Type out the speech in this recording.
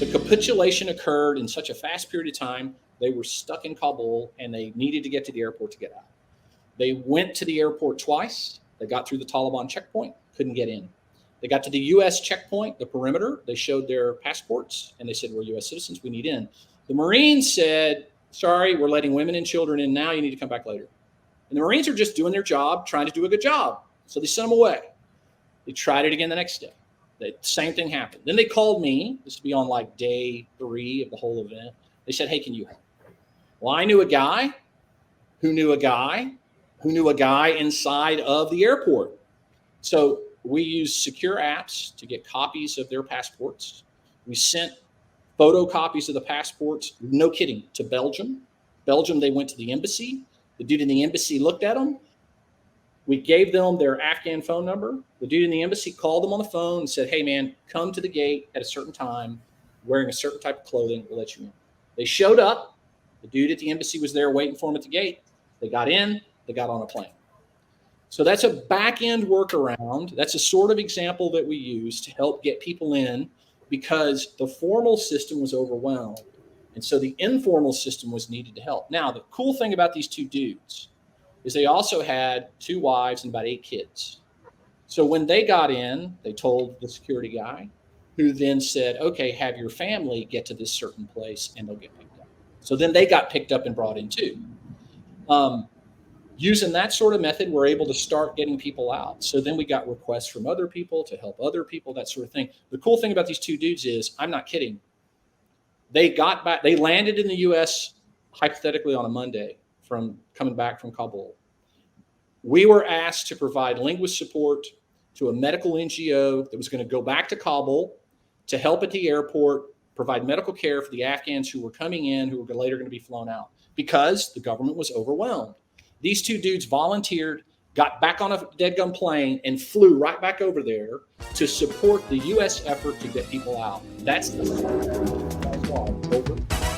The capitulation occurred in such a fast period of time. They were stuck in Kabul and they needed to get to the airport to get out. They went to the airport twice. They got through the Taliban checkpoint, couldn't get in. They got to the U.S. checkpoint, the perimeter. They showed their passports and they said, we're U.S. citizens, we need in. The Marines said, sorry, we're letting women and children in now. You need to come back later. And the Marines are just doing their job, trying to do a good job. So they sent them away. They tried it again the next day. The same thing happened. Then they called me. This would be on like day 3 of the whole event. They said, hey, can you help? Well, I knew a guy who knew a guy who knew a guy inside of the airport. So we used secure apps to get copies of their passports. We sent photocopies of the passports, no kidding, to Belgium. Belgium, they went to the embassy. The dude in the embassy looked at them. We gave them their Afghan phone number. The dude in the embassy called them on the phone and said, hey, man, come to the gate at a certain time, wearing a certain type of clothing. We'll let you in. They showed up. The dude at the embassy was there waiting for them at the gate. They got in. They got on a plane. So that's a back-end workaround. That's a sort of example that we use to help get people in because the formal system was overwhelmed. And so the informal system was needed to help. Now, the cool thing about these 2 dudes is they also had 2 wives and about 8 kids. So when they got in, they told the security guy, who then said, okay, have your family get to this certain place and they'll get picked up. So then they got picked up and brought in too. Using that sort of method, we're able to start getting people out. So then we got requests from other people to help other people, that sort of thing. The cool thing about these 2 dudes is, I'm not kidding, they got back, they landed in the U.S. hypothetically on a Monday from coming back from Kabul. We were asked to provide linguist support to a medical NGO that was going to go back to Kabul to help at the airport, provide medical care for the Afghans who were coming in, who were later going to be flown out because the government was overwhelmed. These 2 dudes volunteered, got back on a deadgun plane and flew right back over there to support the U.S. effort to get people out. That's the over.